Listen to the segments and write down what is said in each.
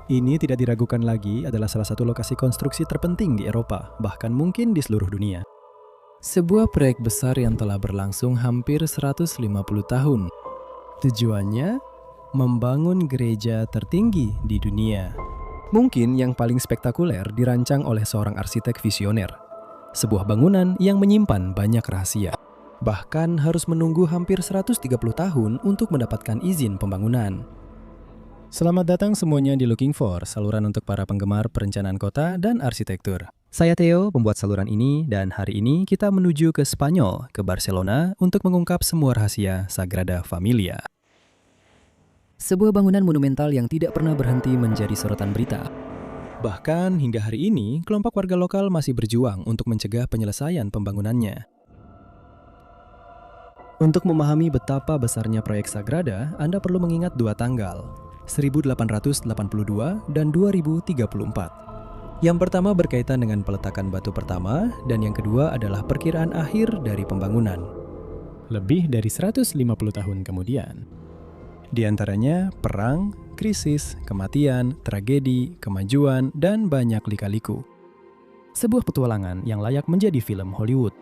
Ini tidak diragukan lagi adalah salah satu lokasi konstruksi terpenting di Eropa, bahkan mungkin di seluruh dunia. Sebuah proyek besar yang telah berlangsung hampir 150 tahun. Tujuannya, membangun gereja tertinggi di dunia. Mungkin yang paling spektakuler dirancang oleh seorang arsitek visioner. Sebuah bangunan yang menyimpan banyak rahasia. Bahkan harus menunggu hampir 130 tahun untuk mendapatkan izin pembangunan. Selamat datang semuanya di Looking For, saluran untuk para penggemar perencanaan kota dan arsitektur. Saya Theo, pembuat saluran ini, dan hari ini kita menuju ke Spanyol, ke Barcelona, untuk mengungkap semua rahasia Sagrada Familia. Sebuah bangunan monumental yang tidak pernah berhenti menjadi sorotan berita. Bahkan hingga hari ini, kelompok warga lokal masih berjuang untuk mencegah penyelesaian pembangunannya. Untuk memahami betapa besarnya proyek Sagrada, Anda perlu mengingat dua tanggal, 1882 dan 2034. Yang pertama berkaitan dengan peletakan batu pertama, dan yang kedua adalah perkiraan akhir dari pembangunan. Lebih dari 150 tahun kemudian. Di antaranya perang, krisis, kematian, tragedi, kemajuan, dan banyak lika-liku. Sebuah petualangan yang layak menjadi film Hollywood.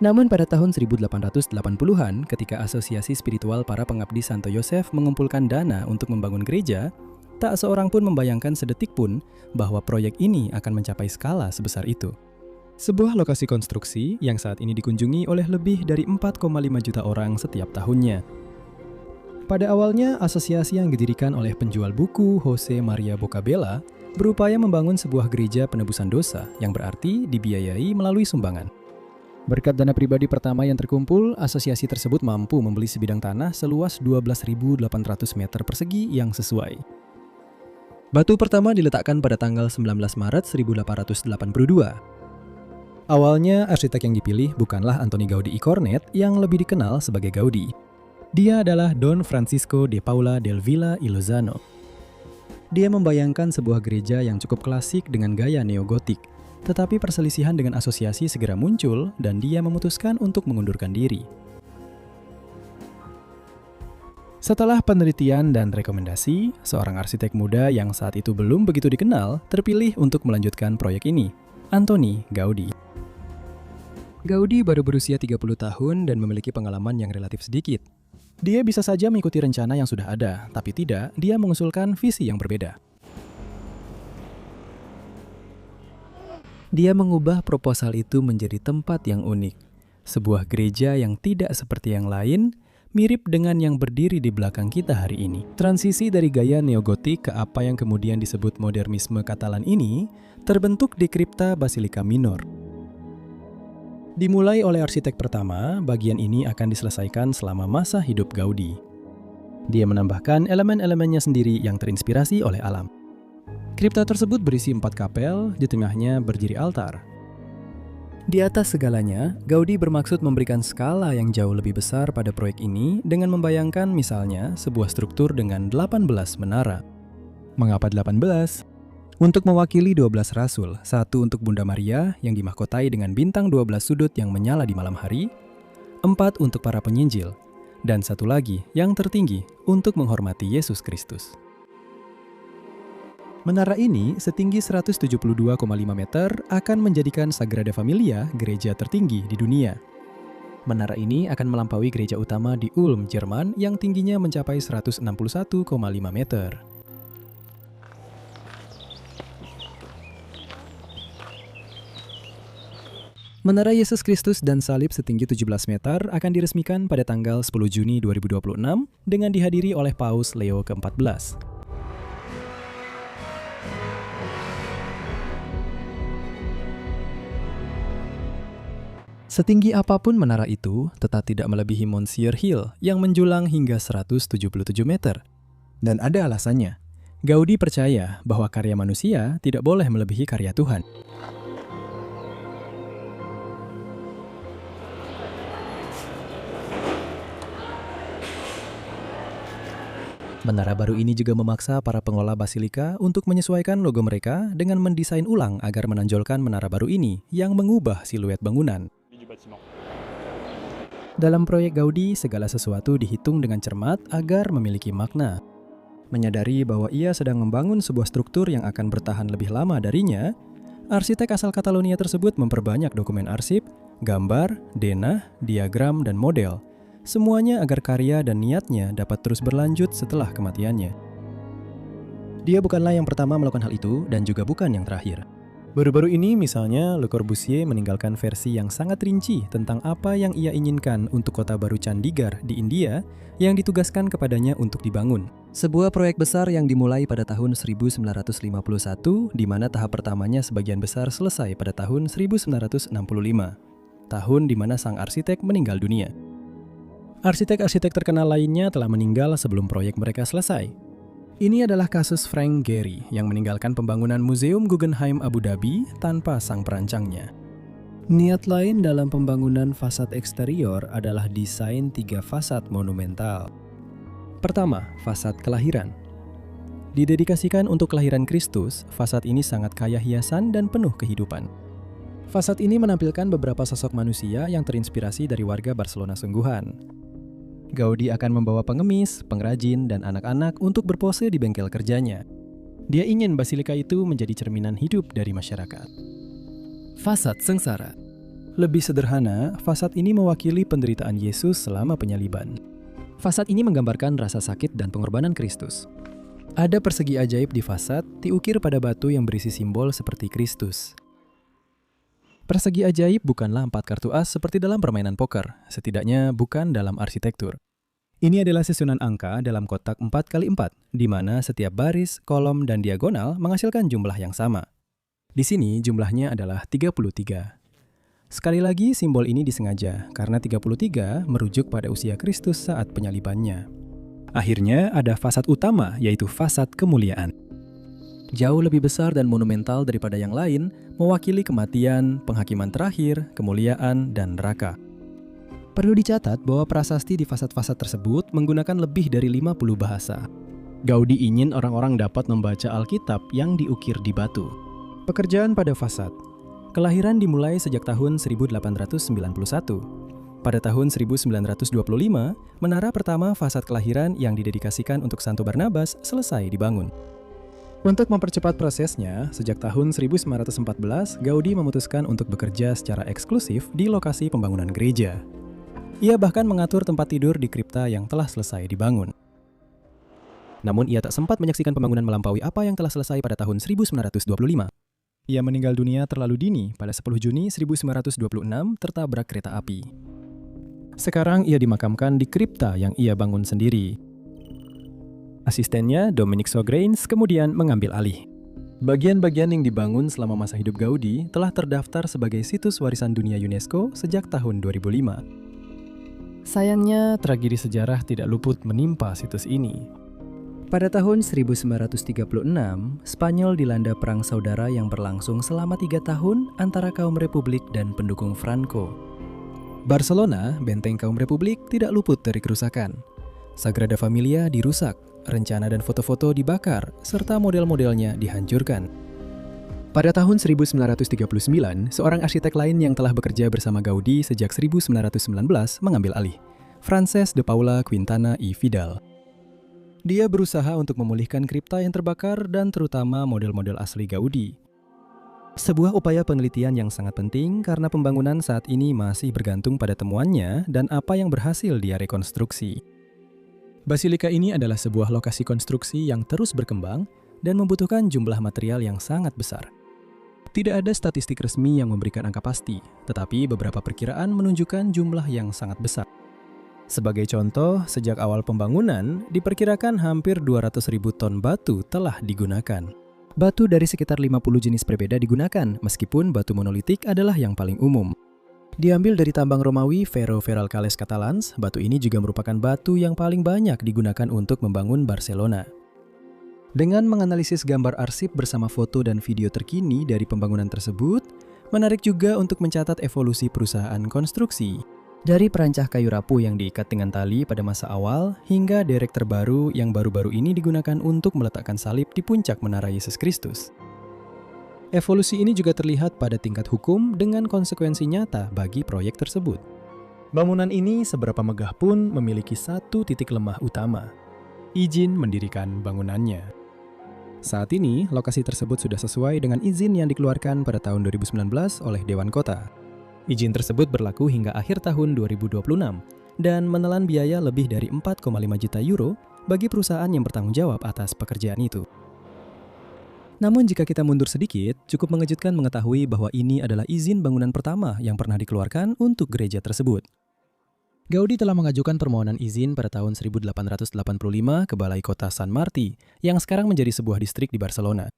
Namun pada tahun 1880-an, ketika Asosiasi Spiritual Para Pengabdi Santo Yosef mengumpulkan dana untuk membangun gereja, tak seorang pun membayangkan sedetik pun bahwa proyek ini akan mencapai skala sebesar itu. Sebuah lokasi konstruksi yang saat ini dikunjungi oleh lebih dari 4,5 juta orang setiap tahunnya. Pada awalnya, asosiasi yang didirikan oleh penjual buku Jose Maria Bocabella berupaya membangun sebuah gereja penebusan dosa yang berarti dibiayai melalui sumbangan. Berkat dana pribadi pertama yang terkumpul, asosiasi tersebut mampu membeli sebidang tanah seluas 12.800 meter persegi yang sesuai. Batu pertama diletakkan pada tanggal 19 Maret 1882. Awalnya, arsitek yang dipilih bukanlah Antoni Gaudí i Cornet yang lebih dikenal sebagai Gaudí. Dia adalah Don Francisco de Paula del Villa i Lozano. Dia membayangkan sebuah gereja yang cukup klasik dengan gaya neogotik. Tetapi perselisihan dengan asosiasi segera muncul dan dia memutuskan untuk mengundurkan diri. Setelah penelitian dan rekomendasi, seorang arsitek muda yang saat itu belum begitu dikenal terpilih untuk melanjutkan proyek ini, Antoni Gaudí. Gaudí baru berusia 30 tahun dan memiliki pengalaman yang relatif sedikit. Dia bisa saja mengikuti rencana yang sudah ada, tapi tidak, dia mengusulkan visi yang berbeda. Dia mengubah proposal itu menjadi tempat yang unik. Sebuah gereja yang tidak seperti yang lain, mirip dengan yang berdiri di belakang kita hari ini. Transisi dari gaya neogotik ke apa yang kemudian disebut modernisme Katalan ini, terbentuk di kripta Basilika Minor. Dimulai oleh arsitek pertama, bagian ini akan diselesaikan selama masa hidup Gaudí. Dia menambahkan elemen-elemennya sendiri yang terinspirasi oleh alam. Kripta tersebut berisi 4 kapel, di tengahnya berdiri altar. Di atas segalanya, Gaudí bermaksud memberikan skala yang jauh lebih besar pada proyek ini dengan membayangkan misalnya sebuah struktur dengan 18 menara. Mengapa 18? Untuk mewakili 12 rasul, satu untuk Bunda Maria yang dimahkotai dengan bintang 12 sudut yang menyala di malam hari, 4 untuk para penyinjil, dan satu lagi yang tertinggi untuk menghormati Yesus Kristus. Menara ini setinggi 172,5 meter akan menjadikan Sagrada Familia gereja tertinggi di dunia. Menara ini akan melampaui gereja utama di Ulm, Jerman yang tingginya mencapai 161,5 meter. Menara Yesus Kristus dan salib setinggi 17 meter akan diresmikan pada tanggal 10 Juni 2026 dengan dihadiri oleh Paus Leo ke-14. Setinggi apapun menara itu, tetap tidak melebihi Monsieur Hill yang menjulang hingga 177 meter. Dan ada alasannya. Gaudí percaya bahwa karya manusia tidak boleh melebihi karya Tuhan. Menara baru ini juga memaksa para pengelola basilika untuk menyesuaikan logo mereka dengan mendesain ulang agar menonjolkan menara baru ini yang mengubah siluet bangunan. Dalam proyek Gaudí, segala sesuatu dihitung dengan cermat agar memiliki makna. Menyadari bahwa ia sedang membangun sebuah struktur yang akan bertahan lebih lama darinya, arsitek asal Catalonia tersebut memperbanyak dokumen arsip, gambar, denah, diagram, dan model, semuanya agar karya dan niatnya dapat terus berlanjut setelah kematiannya. Dia bukanlah yang pertama melakukan hal itu dan juga bukan yang terakhir. Baru-baru ini misalnya Le Corbusier meninggalkan versi yang sangat rinci tentang apa yang ia inginkan untuk kota baru Chandigarh di India yang ditugaskan kepadanya untuk dibangun. Sebuah proyek besar yang dimulai pada tahun 1951 di mana tahap pertamanya sebagian besar selesai pada tahun 1965. Tahun di mana sang arsitek meninggal dunia. Arsitek-arsitek terkenal lainnya telah meninggal sebelum proyek mereka selesai. Ini adalah kasus Frank Gehry yang meninggalkan pembangunan Museum Guggenheim Abu Dhabi tanpa sang perancangnya. Niat lain dalam pembangunan fasad eksterior adalah desain 3 fasad monumental. Pertama, fasad kelahiran. Didedikasikan untuk kelahiran Kristus, fasad ini sangat kaya hiasan dan penuh kehidupan. Fasad ini menampilkan beberapa sosok manusia yang terinspirasi dari warga Barcelona sungguhan. Gaudi akan membawa pengemis, pengrajin, dan anak-anak untuk berpose di bengkel kerjanya. Dia ingin basilika itu menjadi cerminan hidup dari masyarakat. Fasad sengsara. Lebih sederhana, fasad ini mewakili penderitaan Yesus selama penyaliban. Fasad ini menggambarkan rasa sakit dan pengorbanan Kristus. Ada persegi ajaib di fasad, diukir pada batu yang berisi simbol seperti Kristus. Persegi ajaib bukanlah 4 kartu as seperti dalam permainan poker, setidaknya bukan dalam arsitektur. Ini adalah susunan angka dalam kotak 4x4, di mana setiap baris, kolom, dan diagonal menghasilkan jumlah yang sama. Di sini jumlahnya adalah 33. Sekali lagi simbol ini disengaja, karena 33 merujuk pada usia Kristus saat penyalibannya. Akhirnya ada fasad utama, yaitu fasad kemuliaan. Jauh lebih besar dan monumental daripada yang lain, mewakili kematian, penghakiman terakhir, kemuliaan, dan neraka. Perlu dicatat bahwa prasasti di fasad-fasad tersebut menggunakan lebih dari 50 bahasa. Gaudi ingin orang-orang dapat membaca Alkitab yang diukir di batu. Pekerjaan pada fasad. Kelahiran dimulai sejak tahun 1891. Pada tahun 1925, menara pertama fasad kelahiran yang didedikasikan untuk Santo Barnabas selesai dibangun. Untuk mempercepat prosesnya, sejak tahun 1914, Gaudi memutuskan untuk bekerja secara eksklusif di lokasi pembangunan gereja. Ia bahkan mengatur tempat tidur di kripta yang telah selesai dibangun. Namun ia tak sempat menyaksikan pembangunan melampaui apa yang telah selesai pada tahun 1925. Ia meninggal dunia terlalu dini pada 10 Juni 1926 tertabrak kereta api. Sekarang ia dimakamkan di kripta yang ia bangun sendiri. Asistennya, Dominic Sogreins, kemudian mengambil alih. Bagian-bagian yang dibangun selama masa hidup Gaudi telah terdaftar sebagai situs warisan dunia UNESCO sejak tahun 2005. Sayangnya, tragedi sejarah tidak luput menimpa situs ini. Pada tahun 1936, Spanyol dilanda perang saudara yang berlangsung selama 3 tahun antara kaum Republik dan pendukung Franco. Barcelona, benteng kaum Republik, tidak luput dari kerusakan. Sagrada Familia dirusak, rencana dan foto-foto dibakar, serta model-modelnya dihancurkan. Pada tahun 1939, seorang arsitek lain yang telah bekerja bersama Gaudi sejak 1919 mengambil alih, Francesc de Paula Quintana y Vidal. Dia berusaha untuk memulihkan kripta yang terbakar dan terutama model-model asli Gaudi. Sebuah upaya penelitian yang sangat penting karena pembangunan saat ini masih bergantung pada temuannya dan apa yang berhasil dia rekonstruksi. Basilika ini adalah sebuah lokasi konstruksi yang terus berkembang dan membutuhkan jumlah material yang sangat besar. Tidak ada statistik resmi yang memberikan angka pasti, tetapi beberapa perkiraan menunjukkan jumlah yang sangat besar. Sebagai contoh, sejak awal pembangunan, diperkirakan hampir 200.000 ton batu telah digunakan. Batu dari sekitar 50 jenis berbeda digunakan, meskipun batu monolitik adalah yang paling umum. Diambil dari tambang Romawi Ferro Veralcales Catalans, batu ini juga merupakan batu yang paling banyak digunakan untuk membangun Barcelona. Dengan menganalisis gambar arsip bersama foto dan video terkini dari pembangunan tersebut, menarik juga untuk mencatat evolusi perusahaan konstruksi. Dari perancah kayu rapuh yang diikat dengan tali pada masa awal, hingga derek terbaru yang baru-baru ini digunakan untuk meletakkan salib di puncak menara Yesus Kristus. Evolusi ini juga terlihat pada tingkat hukum dengan konsekuensi nyata bagi proyek tersebut. Bangunan ini seberapa megah pun memiliki satu titik lemah utama. izin mendirikan bangunannya. Saat ini, lokasi tersebut sudah sesuai dengan izin yang dikeluarkan pada tahun 2019 oleh Dewan Kota. Izin tersebut berlaku hingga akhir tahun 2026 dan menelan biaya lebih dari 4,5 juta euro bagi perusahaan yang bertanggung jawab atas pekerjaan itu. Namun jika kita mundur sedikit, cukup mengejutkan mengetahui bahwa ini adalah izin bangunan pertama yang pernah dikeluarkan untuk gereja tersebut. Gaudi telah mengajukan permohonan izin pada tahun 1885 ke Balai Kota San Martí, yang sekarang menjadi sebuah distrik di Barcelona.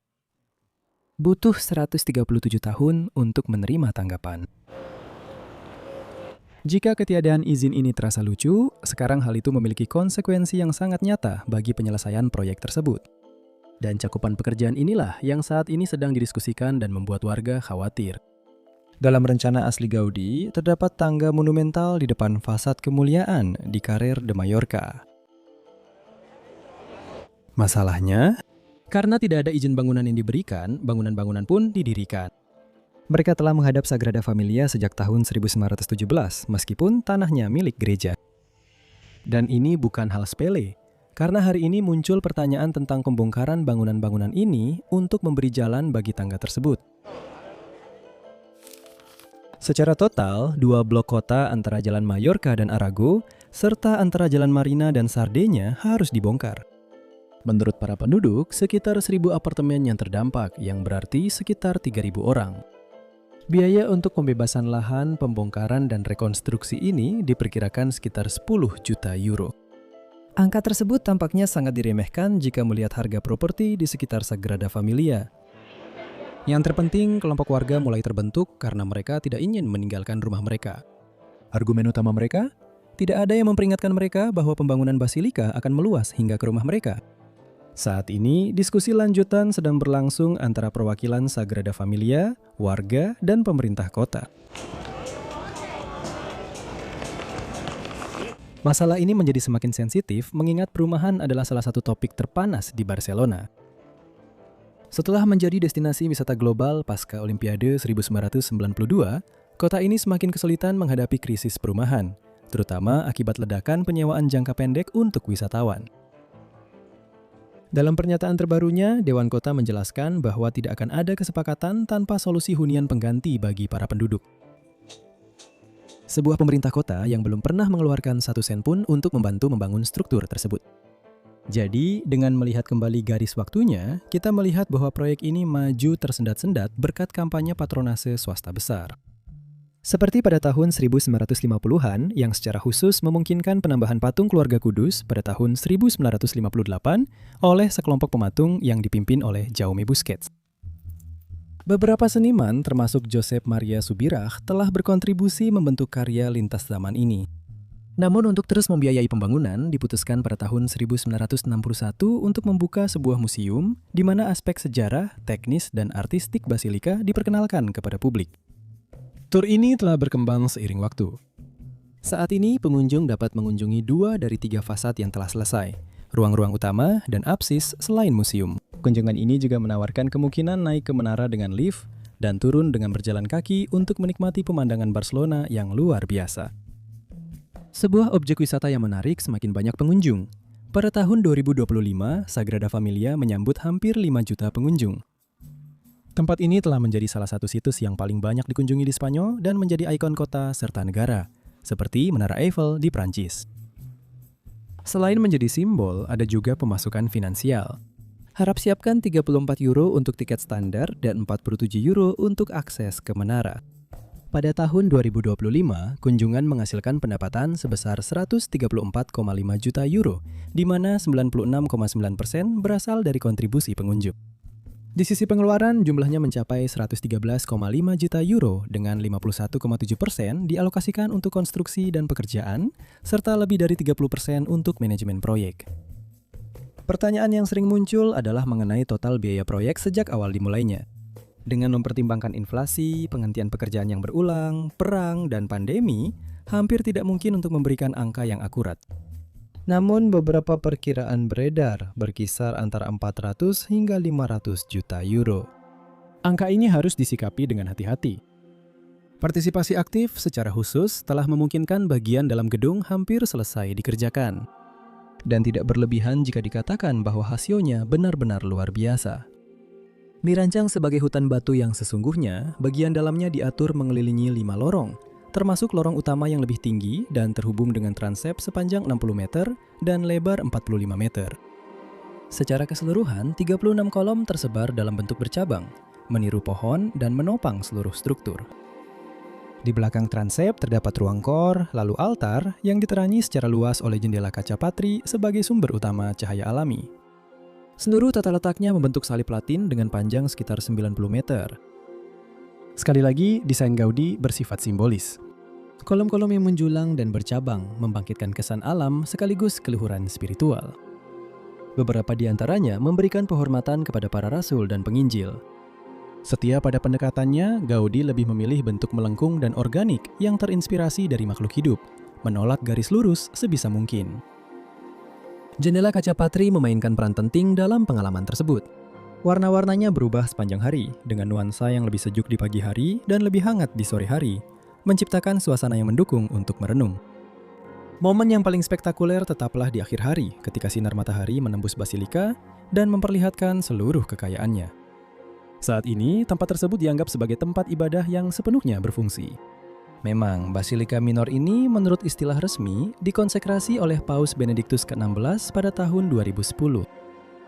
Butuh 137 tahun untuk menerima tanggapan. Jika ketiadaan izin ini terasa lucu, sekarang hal itu memiliki konsekuensi yang sangat nyata bagi penyelesaian proyek tersebut. Dan cakupan pekerjaan inilah yang saat ini sedang didiskusikan dan membuat warga khawatir. Dalam rencana asli Gaudi, terdapat tangga monumental di depan fasad kemuliaan di Carrer de Mallorca. Masalahnya, karena tidak ada izin bangunan yang diberikan, bangunan-bangunan pun didirikan. Mereka telah menghadap Sagrada Familia sejak tahun 1917, meskipun tanahnya milik gereja. Dan ini bukan hal sepele. Karena hari ini muncul pertanyaan tentang pembongkaran bangunan-bangunan ini untuk memberi jalan bagi tangga tersebut. Secara total, dua blok kota antara Jalan Mallorca dan Arago, serta antara Jalan Marina dan Sardenya harus dibongkar. Menurut para penduduk, sekitar 1.000 apartemen yang terdampak, yang berarti sekitar 3.000 orang. Biaya untuk pembebasan lahan, pembongkaran, dan rekonstruksi ini diperkirakan sekitar 10 juta euro. Angka tersebut tampaknya sangat diremehkan jika melihat harga properti di sekitar Sagrada Familia. Yang terpenting, kelompok warga mulai terbentuk karena mereka tidak ingin meninggalkan rumah mereka. Argumen utama mereka? Tidak ada yang memperingatkan mereka bahwa pembangunan basilika akan meluas hingga ke rumah mereka. Saat ini, diskusi lanjutan sedang berlangsung antara perwakilan Sagrada Familia, warga, dan pemerintah kota. Masalah ini menjadi semakin sensitif mengingat perumahan adalah salah satu topik terpanas di Barcelona. Setelah menjadi destinasi wisata global pasca Olimpiade 1992, kota ini semakin kesulitan menghadapi krisis perumahan, terutama akibat ledakan penyewaan jangka pendek untuk wisatawan. Dalam pernyataan terbarunya, Dewan Kota menjelaskan bahwa tidak akan ada kesepakatan tanpa solusi hunian pengganti bagi para penduduk. Sebuah pemerintah kota yang belum pernah mengeluarkan 1 sen pun untuk membantu membangun struktur tersebut. Jadi, dengan melihat kembali garis waktunya, kita melihat bahwa proyek ini maju tersendat-sendat berkat kampanye patronase swasta besar. Seperti pada tahun 1950-an yang secara khusus memungkinkan penambahan patung keluarga Kudus pada tahun 1958 oleh sekelompok pematung yang dipimpin oleh Jaume Busquets. Beberapa seniman termasuk Josep Maria Subirach telah berkontribusi membentuk karya lintas zaman ini. Namun untuk terus membiayai pembangunan, diputuskan pada tahun 1961 untuk membuka sebuah museum di mana aspek sejarah, teknis, dan artistik basilika diperkenalkan kepada publik. Tur ini telah berkembang seiring waktu. Saat ini pengunjung dapat mengunjungi 2 dari 3 fasad yang telah selesai, ruang-ruang utama dan apsis selain museum. Kunjungan ini juga menawarkan kemungkinan naik ke menara dengan lift dan turun dengan berjalan kaki untuk menikmati pemandangan Barcelona yang luar biasa. Sebuah objek wisata yang menarik semakin banyak pengunjung. Pada tahun 2025, Sagrada Familia menyambut hampir 5 juta pengunjung. Tempat ini telah menjadi salah satu situs yang paling banyak dikunjungi di Spanyol dan menjadi ikon kota serta negara, seperti Menara Eiffel di Prancis. Selain menjadi simbol, ada juga pemasukan finansial. Harap siapkan 34 euro untuk tiket standar dan 47 euro untuk akses ke menara. Pada tahun 2025, kunjungan menghasilkan pendapatan sebesar 134,5 juta euro, di mana 96,9% berasal dari kontribusi pengunjung. Di sisi pengeluaran, jumlahnya mencapai 113,5 juta euro dengan 51,7% dialokasikan untuk konstruksi dan pekerjaan, serta lebih dari 30% untuk manajemen proyek. Pertanyaan yang sering muncul adalah mengenai total biaya proyek sejak awal dimulainya. Dengan mempertimbangkan inflasi, penghentian pekerjaan yang berulang, perang, dan pandemi, hampir tidak mungkin untuk memberikan angka yang akurat. Namun beberapa perkiraan beredar berkisar antara 400 hingga 500 juta euro. Angka ini harus disikapi dengan hati-hati. Partisipasi aktif secara khusus telah memungkinkan bagian dalam gedung hampir selesai dikerjakan. dan tidak berlebihan jika dikatakan bahwa hasilnya benar-benar luar biasa. Dirancang sebagai hutan batu yang sesungguhnya, bagian dalamnya diatur mengelilingi 5 lorong, termasuk lorong utama yang lebih tinggi dan terhubung dengan transept sepanjang 60 meter dan lebar 45 meter. Secara keseluruhan, 36 kolom tersebar dalam bentuk bercabang, meniru pohon dan menopang seluruh struktur. Di belakang transept terdapat ruang kor, lalu altar yang diterangi secara luas oleh jendela kaca patri sebagai sumber utama cahaya alami. Seluruh tata letaknya membentuk salib Latin dengan panjang sekitar 90 meter. Sekali lagi, desain Gaudi bersifat simbolis. Kolom-kolom yang menjulang dan bercabang membangkitkan kesan alam sekaligus keluhuran spiritual. Beberapa di antaranya memberikan penghormatan kepada para rasul dan penginjil. Setia pada pendekatannya, Gaudi lebih memilih bentuk melengkung dan organik yang terinspirasi dari makhluk hidup, menolak garis lurus sebisa mungkin. Jendela kaca patri memainkan peran penting dalam pengalaman tersebut. Warna-warnanya berubah sepanjang hari, dengan nuansa yang lebih sejuk di pagi hari dan lebih hangat di sore hari, menciptakan suasana yang mendukung untuk merenung. Momen yang paling spektakuler tetaplah di akhir hari, ketika sinar matahari menembus basilika dan memperlihatkan seluruh kekayaannya. Saat ini, tempat tersebut dianggap sebagai tempat ibadah yang sepenuhnya berfungsi. Memang, Basilika Minor ini menurut istilah resmi dikonsekrasi oleh Paus Benediktus ke-16 pada tahun 2010.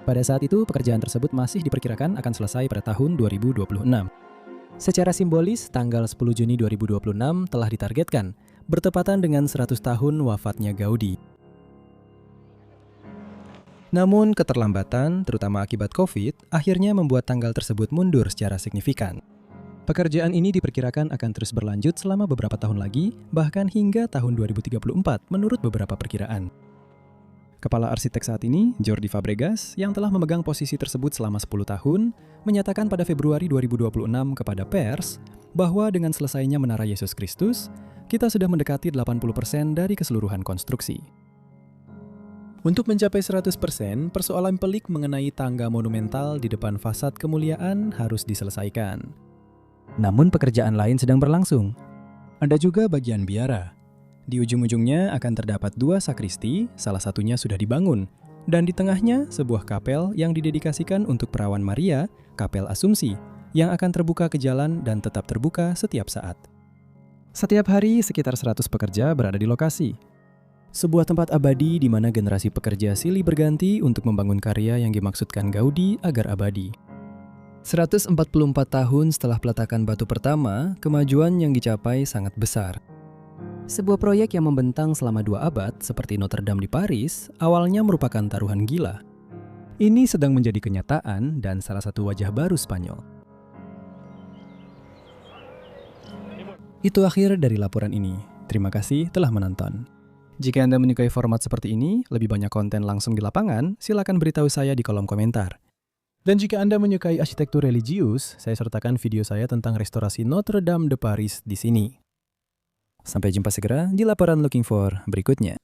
Pada saat itu, pekerjaan tersebut masih diperkirakan akan selesai pada tahun 2026. Secara simbolis, tanggal 10 Juni 2026 telah ditargetkan, bertepatan dengan 100 tahun wafatnya Gaudi. Namun, keterlambatan, terutama akibat COVID, akhirnya membuat tanggal tersebut mundur secara signifikan. Pekerjaan ini diperkirakan akan terus berlanjut selama beberapa tahun lagi, bahkan hingga tahun 2034 menurut beberapa perkiraan. Kepala arsitek saat ini, Jordi Fabregas, yang telah memegang posisi tersebut selama 10 tahun, menyatakan pada Februari 2026 kepada pers bahwa dengan selesainya Menara Yesus Kristus, kita sudah mendekati 80% dari keseluruhan konstruksi. Untuk mencapai 100%, persoalan pelik mengenai tangga monumental di depan fasad kemuliaan harus diselesaikan. Namun pekerjaan lain sedang berlangsung. Ada juga bagian biara. Di ujung-ujungnya akan terdapat 2 sakristi, salah satunya sudah dibangun, dan di tengahnya sebuah kapel yang didedikasikan untuk perawan Maria, Kapel Asumsi, yang akan terbuka ke jalan dan tetap terbuka setiap saat. Setiap hari sekitar 100 pekerja berada di lokasi. Sebuah tempat abadi di mana generasi pekerja silih berganti untuk membangun karya yang dimaksudkan Gaudi agar abadi. 144 tahun setelah peletakan batu pertama, kemajuan yang dicapai sangat besar. Sebuah proyek yang membentang selama 2 abad seperti Notre Dame di Paris, awalnya merupakan taruhan gila. Ini sedang menjadi kenyataan dan salah satu wajah baru Spanyol. Itu akhir dari laporan ini. Terima kasih telah menonton. Jika Anda menyukai format seperti ini, lebih banyak konten langsung di lapangan, silakan beritahu saya di kolom komentar. Dan jika Anda menyukai arsitektur religius, saya sertakan video saya tentang restorasi Notre Dame de Paris di sini. Sampai jumpa segera di laporan Looking For berikutnya.